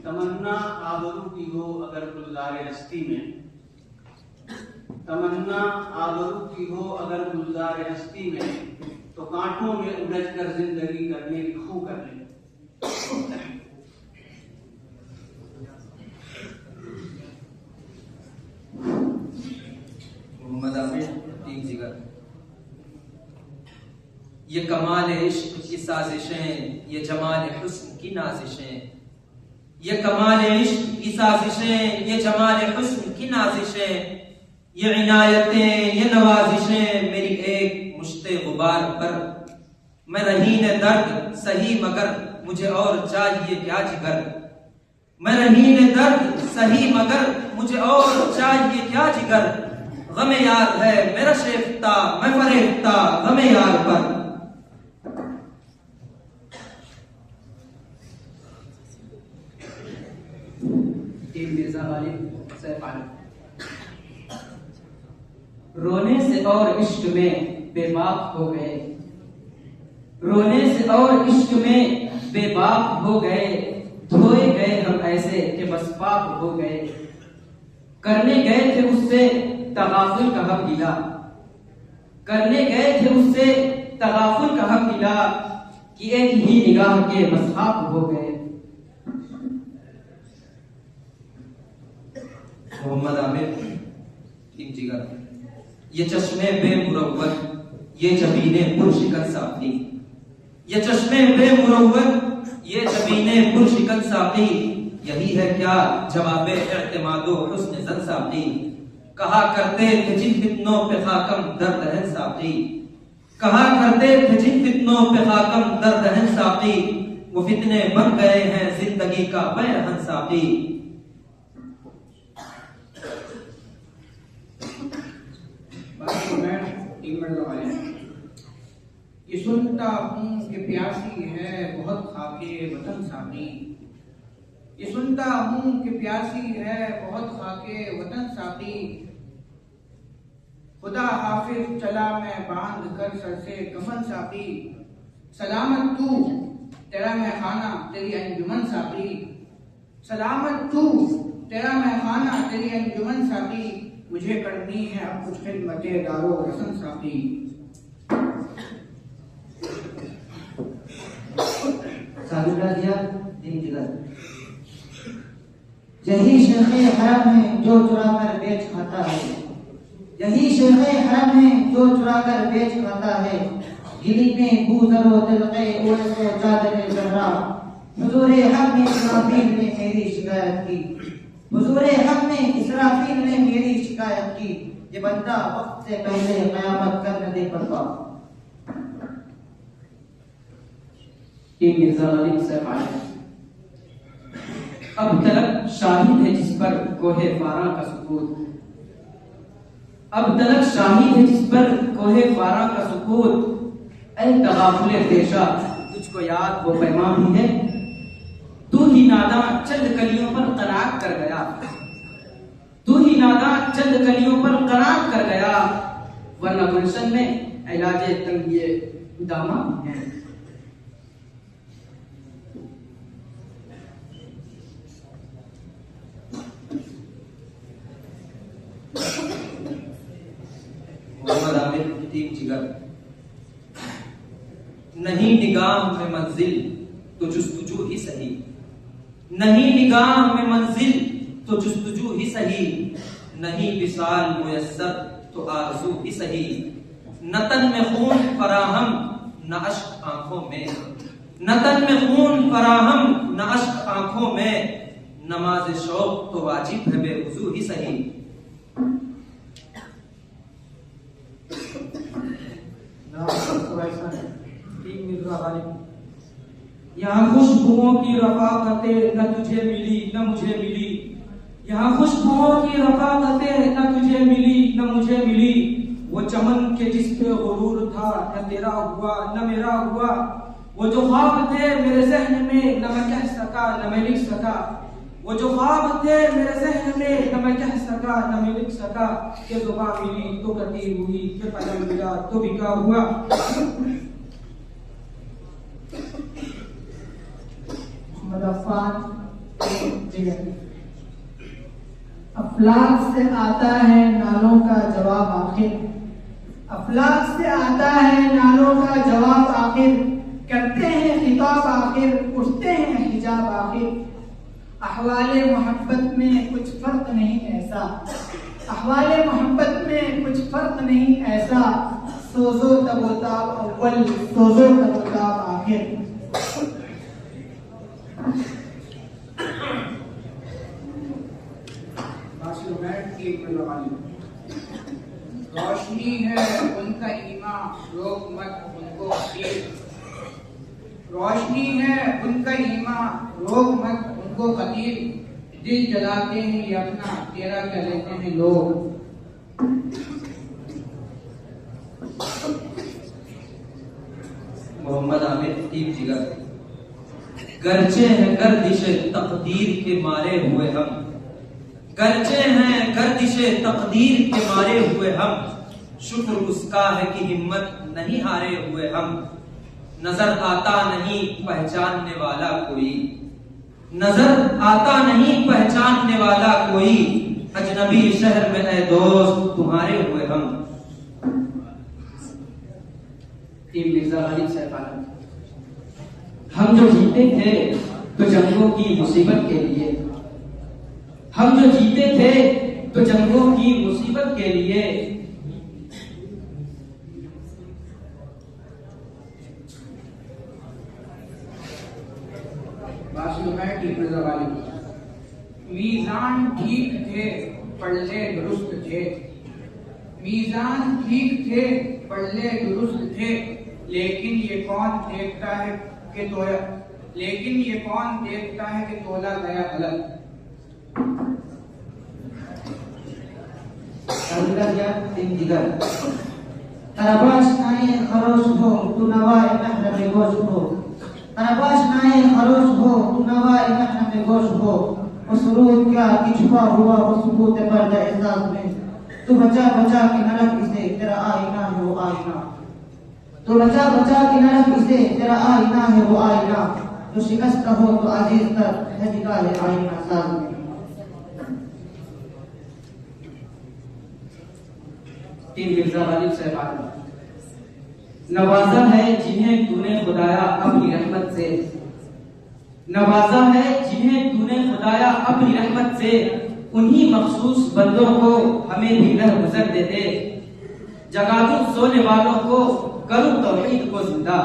तमन्ना आबरू की हो अगर गुलज़ारे हस्ती में, तमन्ना आबरू की हो अगर गुलज़ारे हस्ती में, तो कांटों में उलझ कर जिंदगी करने की खू कर ले। मोहम्मद आमिर टीम जिगर। ये कमाल इश्क की साजिशें, ये जमाल हुस्न की नाजिशें, ये कमाल इश्क की साजिशें, ये जमाल हुस्न की नाजिशें, ये इनायतें, ये नवाजिशें मेरी एक मुश्ते गुबार पर। मैं रहीन दर्द सही मगर मुझे और चाहिए क्या जिगर। मैं रहीन दर्द सही मगर मुझे और चाहिए क्या जिगर। गमे यार है मेरा शेफ्ता, मैं फरेफ्ता गमे यार पर। मिर्जा गालिब सैफ आलम। रोने से और इश्क में बेबाक हो गए, रोने से और इश्क में बेबाक हो गए, धोए गए हम ऐसे कि बस पाक हो गए। करने गए थे उससे तगाफुल का हक गिला, करने गए थे उससे तगाफुल का हक गिला, कि एक ही निगाह के बस खाक हो गए। मोहम्मद आमिर टीम जिगर। ये चश्मे बेमुरव्वत, ये जबीने पुरशिकन साकी, ये चश्मे बेमुरव्वत, ये जबीने पुरशिकन साकी, यही है क्या जवाबे इत्मादो हुस्न ज़न साकी। कहा करते थे जिन फितनों पे खाकम दर्द है साकी, कहा करते थे जिन फितनों पे खाकम दर्द है साकी, वो फितने बन गए हैं जिंदगी का बेरहन साकी। ये सुनता हूँ कि प्यासी है बहुत खाके वतन साकी, ये सुनता हूँ कि प्यासी है बहुत खाके वतन साकी। खुदा हाफिज चला मैं बांध कर सर से कफन साकी, सलामत तू तेरा मैं खाना तेरी अंजुमन साकी, सलामत तू तेरा मैं खाना तेरी अंजुमन साकी। मुझे करनी है अब कुछ खिदमते दारो रसन साकी। साबिरा दिया दिन जिगर। यही शेखे हरम है जो चुरा कर बेच खाता है, यही शेखे हरम है जो चुरा कर बेच खाता है। गिली में बूजरो दिलके ओए को चादरे जहरा, हुजूरे हक में इसराफील ने मेरी शिकायत की, हुजूरे हक में इसराफील ने मेरी शिकायत की। ये बंदा वक्त से पहले कयामत कर न दे पड़ता। मिर्जा गालिब सैफ आलम। अब तलक शाहिद है जिस पर कोहे फारा का सुकूत, अब तलक शाहिद है जिस पर कोहे फारा का सुकूत। ऐ तगाफुले पेशा तुझको याद वो पैमाम ही है, तू ही नादा चंद कलियों पर करार कर गया, तू ही नादा चंद कलियों पर करार कर गया। वरना गुलशन में इलाजे तंगिए दामा है। मोहम्मद आमिर टीम जिगर। नहीं निगाह में मंजिल तो जुस्तजू ही सही, नहीं निगाह में मंजिल तो जुस्तजू ही सही, नहीं विसाल मुयस्सर तो आरज़ू ही सही। न तन में खून फराहम न अश्क आंखों में, न तन में खून फराहम न अश्क आंखों में, नमाज शौक तो वाजिब है बेवुजू ही सही। यहाँ खुशबुओं की रफ़ाक़तें न तुझे मिली न मुझे मिली, यहाँ खुशबुओं की रफ़ाक़तें न तुझे मिली न मुझे मिली। वो चमन के जिस पे गुरूर था न तेरा हुआ न मेरा हुआ, वो जो ख्वाब थे मेरे ज़हन में न मैं कह सका न मैं लिख सका, वो जो ख्वाब थे मेरे ज़हन में न मैं कह सका न मैं लिख सका। कि ज़ुबान मिली तो कटी हुई, कि कलम मिला तो बिका हुआ। मोहम्मद अफ़ान ठीक है। अफलाक से आता है नालों का जवाब आखिर, अफलाक से आता है नालों का जवाब आखिर, करते हैं खिताब आखिर, उठते हैं हिजाब आखिर। अहवाले मोहब्बत में कुछ फर्क नहीं ऐसा, अहवाले मोहब्बत में कुछ फर्क नहीं ऐसा, सोजो तबोताब अव्वल, सोजो तबोताब आखिर। रोशनी है उनका ईमान, रोक मत उनको खतीर। रोशनी है उनका ईमान, रोक मत उनको खतीर। दिल जलाते हैं ये अपना, तेरा क्या लेते हैं लोग। मोहम्मद आमिर टीम जिगर। गर्जे हैं गर्दिशे तकदीर के मारे हुए हम, गर्जे हैं गर्दिशे तकदीर के मारे हुए हम, शुक्र उसका है कि हिम्मत नहीं हारे हुए हम। नजर आता नहीं पहचानने वाला कोई, नजर आता नहीं पहचानने वाला कोई, अजनबी शहर में है दोस्त तुम्हारे हुए हम। टीम मिर्जा गालिब साहब। हम जो जीते थे तो जंगों की मुसीबत के लिए, हम जो जीते थे तो जंगों की मुसीबत के लिए, मीजान ठीक थे पल्ले दुरुस्त थे, मीजान ठीक थे पल्ले दुरुस्त थे, लेकिन ये कौन देखता है कि तोला, लेकिन ये कौन देखता है कि तोला गया गलत। तरबाश नाए खरोश हो तू नवाए महरम गोश हो, तरबाश नाए खरोश हो तू नवाए महरम गोश हो। उस रूह क्या कि छुपा हुआ उस सबूत पर्दा एहसास में, तू बचा बचा के न रख इसे तेरा आईना है वो आईना, तू बचा बचा के न रख इसे तेरा आईना है वो आईना। तो शिकस्त हो तो अजीज तर है निकाले आईना साज में। टीम मिर्जा गालिब साहब। नवाजा है जिन्हें तूने खुदाया अपनी रहमत से, नवाजा है जिन्हें तूने खुदाया अपनी रहमत से, उन्हीं मखसूस बंदों को हमें भी रह गुजर दे दे। जगा दूं सोने वालों को करूं तौहीद को जिंदा,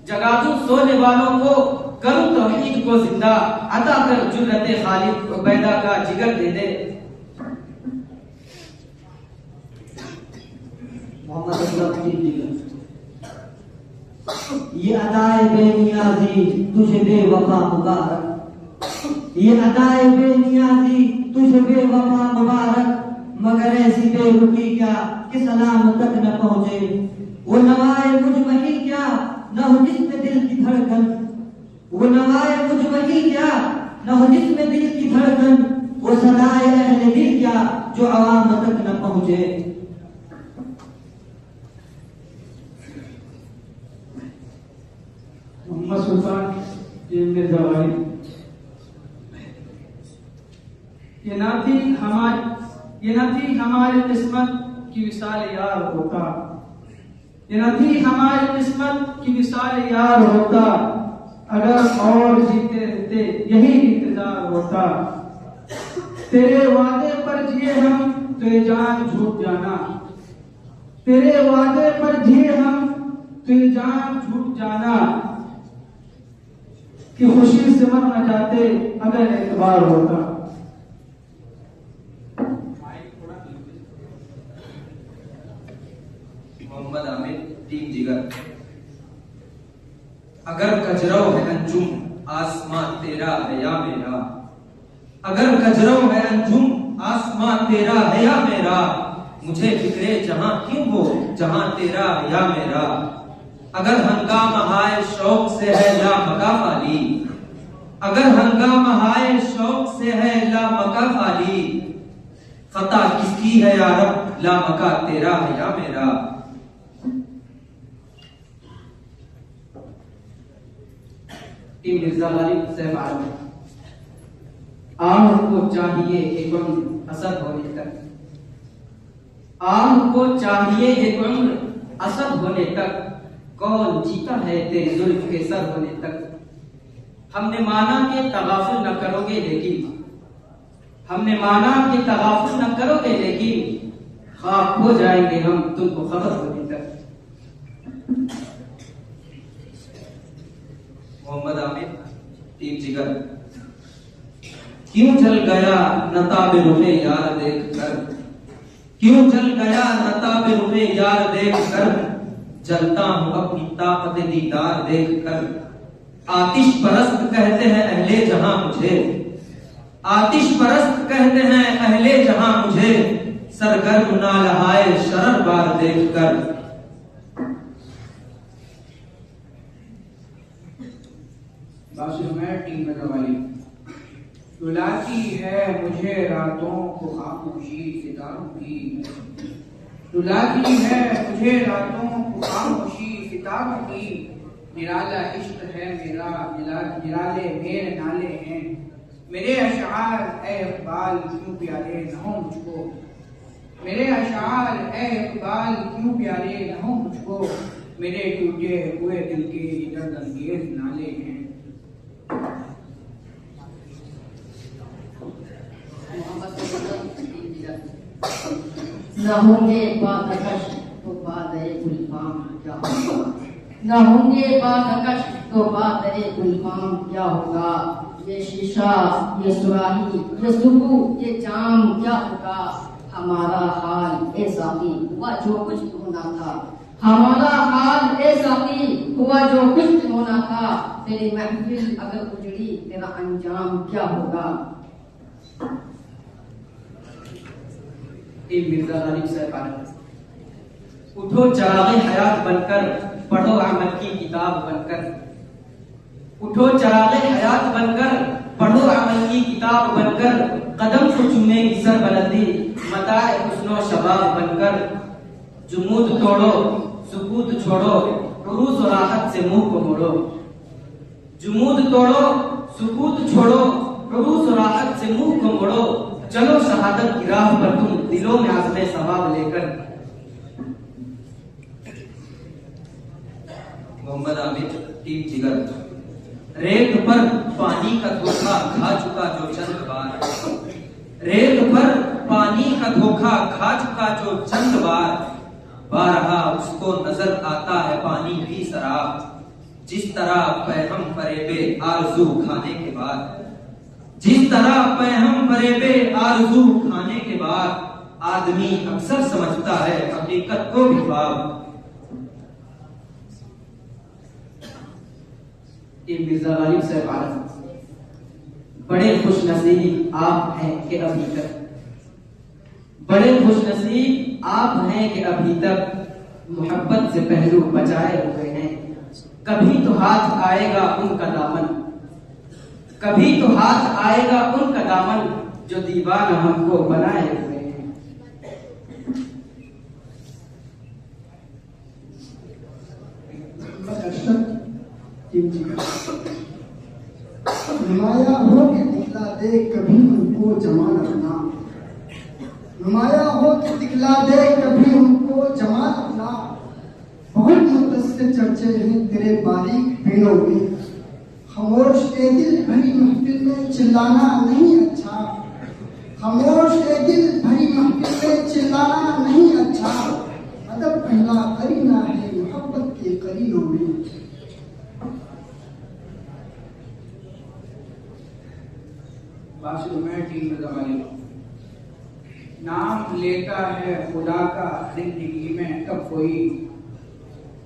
जगा दूं सोने वालों को करूं तौहीद को जिंदा। अता कर जुर्रते खालिद उबैदा का जिगर दे दे। मोहम्मद असलम की जिगर। ये अदाए बेनियाजी तुझे बेवफा मुबारक, ये अदाए बेनियाजी तुझे बेवफा मुबारक। मगर ऐसी बेरुखी क्या कि सलाम तक न पहुंचे, वो नवाए मुझ वही क्या न हो जिसमें दिल की धड़कन, वो नवाए मुझ वही क्या न हो जिसमें दिल की धड़कन। वो सदाए अहले दिल क्या जो आवाम तक न पहुंचे। मोहम्मद सुल्तान मिर्जा गालिब। ये ना थी हमारी किस्मत की विसाल यार होता, ये न थी हमारी किस्मत की विसाल यार होता। अगर और जीते रहते यही इंतजार होता। तेरे वादे पर जिए हम तो ये जान झूठ जाना, तेरे वादे पर जिए हम तो ये जान झूठ जाना। कि खुशी से मर न जाते अगर एतबार होता। मोहम्मद आमिर टीम जिगर। अगर कजरौ है अंजुम आसमां तेरा है या मेरा, अगर कजरौ है अंजुम आसमां तेरा है या मेरा। मुझे फिक्रे जहां क्यों हो जहां तेरा है या मेरा। अगर हंगामा हाय शौक से है ला मका फाली, अगर हंगामा हाय शौक से है ला मका फाली। खता किसकी है या रब ला मका तेरा है या मेरा। टीम मिर्जा गालिब साहब। आम को चाहिए एक उम्र असद होने तक, आम को चाहिए एक उम्र असद होने तक, कौन जीता है तेरे जुल्फ के सर होने तक। हमने माना कि तगाफुल न करोगे लेकिन, हमने माना कि तगाफुल न करोगे लेकिन, खाक हो जाएंगे हम तुमको खबर होने तक। मोहम्मद आमिर, टीम जिगर। क्यों जल गया नताब रुहे यार देख कर, क्यों जल गया नताब रुहे यार देख कर, जलता हूं अपनी ताकत दीदार देख कर। आतिश परस्त कहते हैं अहले जहां मुझे, आतिश परस्त कहते हैं अहले जहां मुझे, सरगर्म ना लहाए शरर बार देख कर। टीम में कवाली। रुलाती है मुझे रातों को खामोशी सितारों की, रुलाती है मुझे रातों को खामोशी सितारों की। निराला इश्क है मेरा, निराले मेरे नाले हैं, मेरे अशार ए इकबाल क्यों प्यारे न हो मुझको, मेरे अशार ए इकबाल क्यों प्यारे न हो मुझको। मेरे टूटे हुए दिल के दर्द अंगेज नाले हैं। न होंगे बादकश तो बादए गुलफाम क्या होगा, न होंगे बादकश तो बादए गुलफाम क्या होगा। ये शीशा, ये सुराही, ये सुबू, ये जाम क्या होगा। हमारा हाल ए साकी हुआ जो कुछ होना था, हमारा हाल ए साकी हुआ जो कुछ होना था। तेरी महफिल अगर उजड़ी तेरा अंजाम क्या होगा। मिर्जा गालिब साहब। उठो चरागे हयात बनकर, पढ़ो अमल की किताब बनकर, उठो चरागे हयात बनकर, पढ़ो अमल की किताब बनकर। कदम को चूमेगी सर बुलंदी मताए हुस्नो शबाब बनकर। जुमूद तोड़ो सुकूत छोड़ो, उरूस और राहत से मुंह को मोड़ो। जुमूद तोड़ो सुकूत छोड़ो, उरूस और राहत से मुंह को मोड़ो। चलो शहादत की राह पर तुम दिलों में आज़मे सवाब लेकर। मोहम्मद आमिर, टीम जिगर। रेत पर पानी का धोखा खा चुका जो चंद बार, रेत पर पानी का धोखा खा चुका जो चंद बार। बारहा उसको नजर आता है पानी भी शराब, जिस तरह पैहम फरेबे आरज़ू खाने के बाद, जिस तरह पैहम फरेबे आरज़ू खाने के बाद। आदमी अक्सर समझता है हकीकत को भी ख्वाब। मिर्जा गालिब साहब। बड़े खुश नसीब आप हैं कि अभी तक, बड़े खुश नसीब आप हैं कि अभी तक मोहब्बत से पहलू बचाए हुए हैं। कभी तो हाथ आएगा उनका दामन, कभी तो हाथ आएगा उनका दामन, जो दीवाना हमको बनाए हुए हैं। नुमाया हो के दिखला दे कभी उनको जमाल अपना, नुमाया हो के दिखला दे कभी उनको जमाल अपना। बहुत मुतस्सिर चर्चे हैं तेरे बारीक पेड़ों में, खामोश ए दिल भरी महफिल में चिल्लाना नहीं अच्छा, खामोश ए दिल भरी महफिल में चिल्लाना नहीं अच्छा। अदब पहला करीना है मोहब्बत के करीनों में। टीम में कवाली। नाम लेता है खुदा का जिंदगी में कब कोई,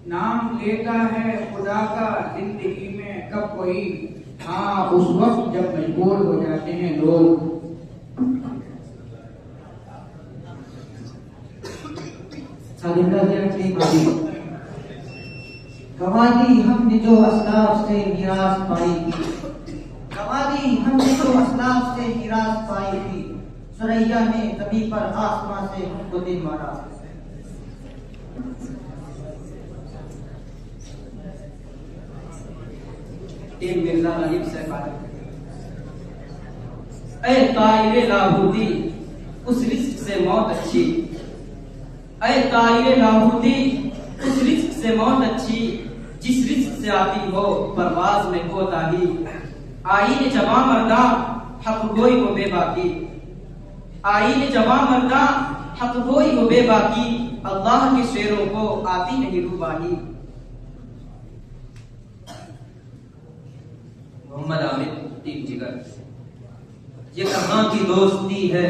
नाम लेता है खुदा का जिंदगी में कब कोई। हाँ उस वक्त जब मजबूर हो जाते हैं लोग। कवाली हमने जो असलाफ से मीरास पाई थी, कवाली हमने जो असलाफ से मीरास पाई थी। सुरैया ने जमीन पर आसमां से हमको दे मारा। मिर्जा गालिब साहब। ऐ ताइरे लाहूदी उस रिस्क से मौत अच्छी, ऐ ताइरे लाहूदी उस रिस्क से मौत अच्छी, जिस रिस्क से आती हो परवाज में कोताही। आईने जवां मर्दा हक गोई वो बेबाकी, आईने जवां मर्दा हक गोई वो बेबाकी, अल्लाह के शेरों को आती नहीं रूबाही। मोहम्मद आमिर टीम जिगर। ये कहां की दोस्ती है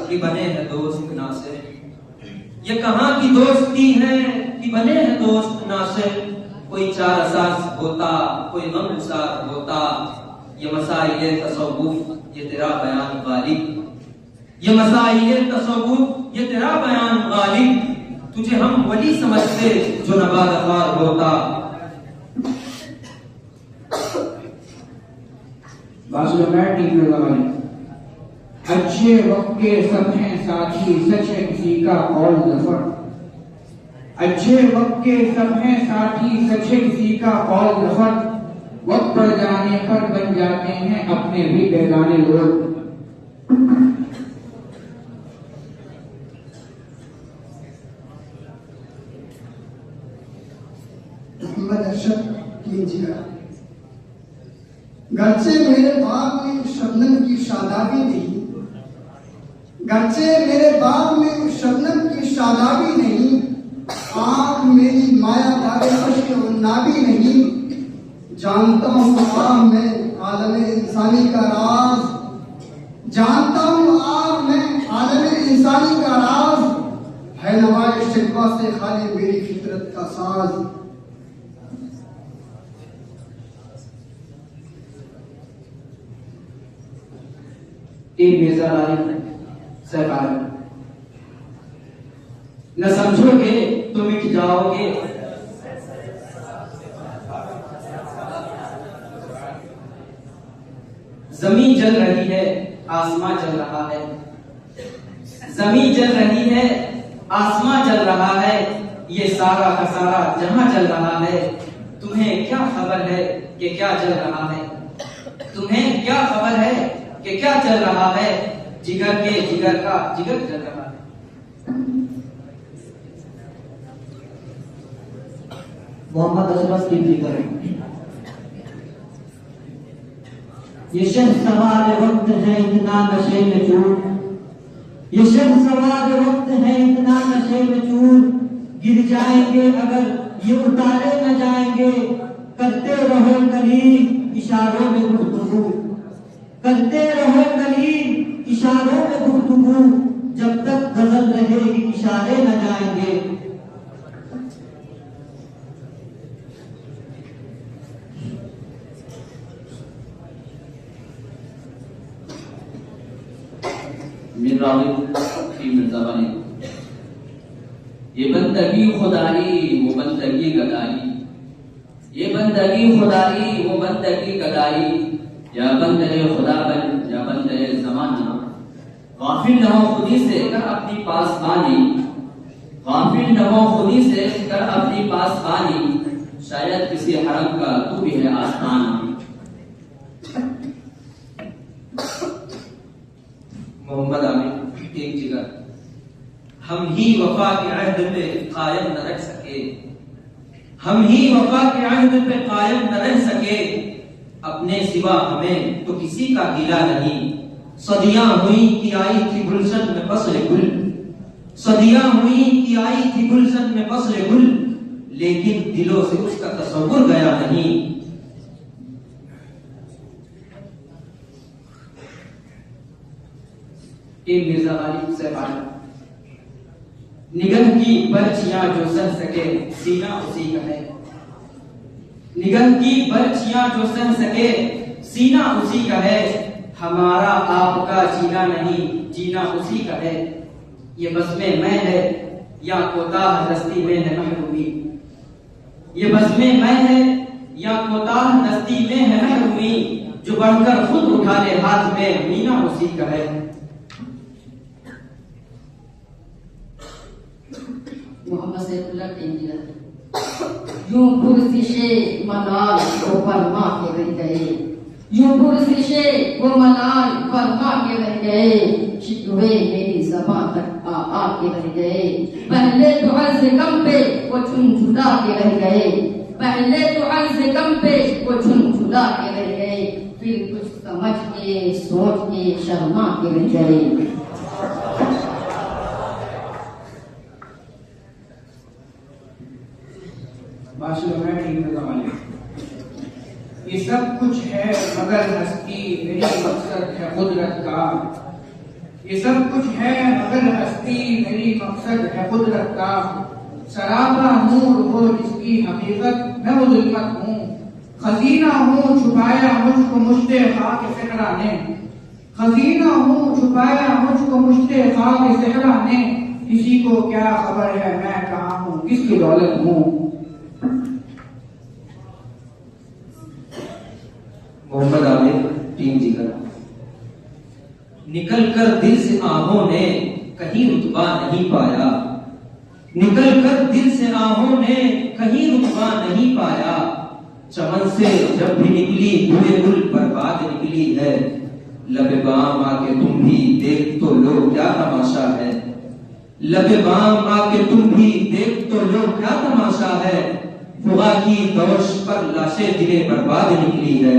कि बने हैं दोस्त नासे, ये कहां की दोस्ती है कि बने हैं दोस्त नासे। कोई चार असास होता, कोई गम गुसार होता, ये मसाइले तसव्वुफ ये तेरा बयान गालिब, ये मसाइले तसव्वुफ ये तेरा बयान गालिब। तुझे हम वली समझते जो नबादखार होता। अच्छे वक्त के सब हैं साथी, सच है किसी का कौल ज़फ़र। अच्छे वक्त के सब हैं साथी, सच है किसी का कौल ज़फ़र। वक्त पर जाने पर बन जाते हैं अपने भी बेगाने लोग। मोहम्मद अरशद कीजिएगा। गरचे मेरे बाग में शबनम की शादाबी नहीं, गरचे मेरे बाग में शबनम की शादाबी नहीं, आँख मेरी माया दारे अश्क उन्नाबी नहीं। जानता हूँ आग में आलम इंसानी का राज, जानता हूँ आग में आलम इंसानी का राज, है नवाए शिकवा से खाली मेरी फितरत का साज। मिर्जा सरकार न समझोगे तो मिट जाओगे, जमीन जल रही है आसमां जल रहा है, जमीन जल रही है आसमां जल रहा है, ये सारा का सारा जहां जल रहा है। तुम्हें क्या खबर है कि क्या जल रहा है, तुम्हें क्या खबर है कि क्या चल रहा है। जिगर के जिगर का जिगर चल रहा है। मोहम्मद अशरफ की जिगर। ये शख्स सवार वक्त है इतना नशे में चूर, ये शख्स सवार वक्त है इतना नशे में चूर, गिर जाएंगे अगर ये उतारे न जाएंगे। करते रहो करीब इशारों में गुफ्तगू, करते रहो करीब इशारों में गुफ्तगू, जब तक गजल रहेगी इशारे न जाएंगे। ये बंदगी खुदाई वो बंदगी गदाई, ये बंदगी खुदाई वो बंदगी गदाई, या बंदे खुदा बन या बंदे ज़माना। गाफिल न हो खुदी से कर अपनी पासबानी, गाफिल न हो खुदी से कर अपनी पासबानी, शायद किसी हरम का तू भी है आस्ताना। मोहम्मद आमिर एक जिगर। हम ही वफा के अहद पे कायम न रह सके, हम ही वफा के अहद पे कायम न रह सके, अपने सिवा हमें तो किसी का गिला नहीं। सदियां हुई कि आई थी गुलशन में फसले गुल, सदियां हुई कि आई थी गुलशन में फसले गुल, लेकिन दिलों से उसका तस्वुर गया नहीं। मिर्जा गालिब से बात। निगह की बर्छियां जो सह सके सीना उसी का है, निगह की बर्छियां जो सह सके सीना उसी का है। हमारा आपका जीना नहीं जीना उसी का है। ये बस में मैं है या कोताह दस्ती में है महरूमी, ये बस में मैं है या कोताह दस्ती में है महरूमी, जो बढ़कर खुद उठा ले हाथ में मीना उसी का है। मोहम्मद सैफुल्लाह टेंजिया। यूं पुरसिशे मलाल को फरमा के गई, यूं पुरसिशे वो मलाल फरमा के गए, शिकवे मेरी ज़बां तक आ के रह गए। पहले तो अर्ज़ कम पे वो झुनझुला के रह गए, पहले तो अर्ज़ कम पे वो झुनझुला के रह गए, फिर कुछ समझ के सोच के शर्मा के रह गए। ये सब कुछ है मगर हस्ती मेरी मकसद है कुदरत का, ये सब कुछ है मगर हस्ती मेरी मकसद है कुदरत का। सरापा नूर हो जिसकी हकीकत मैं वो जुल्मत हूँ, खजीना हूँ छुपाया मुझको मुश्ते खाक सहरा ने, खजीना हूँ छुपाया मुझको मुश्ते खाक सहरा ने। किसी को क्या खबर है मैं कहाँ हूँ किसकी दौलत हूँ। मोहम्मद आमिर टीम जिगर। निकल कर दिल से आहों ने कहीं रुतबा नहीं पाया, निकल कर दिल से आहों ने कहीं रुतबा नहीं पाया। चमन से जब भी निकली हुए गुल बर्बाद निकली है, लबे बाम आके तुम भी देख तो लो क्या तमाशा है, लबे बाम आके तुम भी देख तो लो क्या तमाशा है। फुगा की दोष पर लाशें दिले बर्बाद निकली है।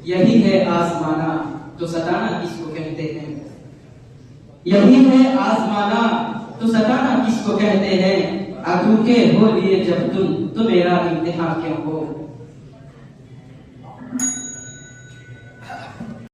यही है आसमाना तो सताना किसको कहते हैं, यही है आसमाना तो सताना किसको कहते हैं। अधूके हो लिए जब तुम तो मेरा इम्तिहान क्यों हो,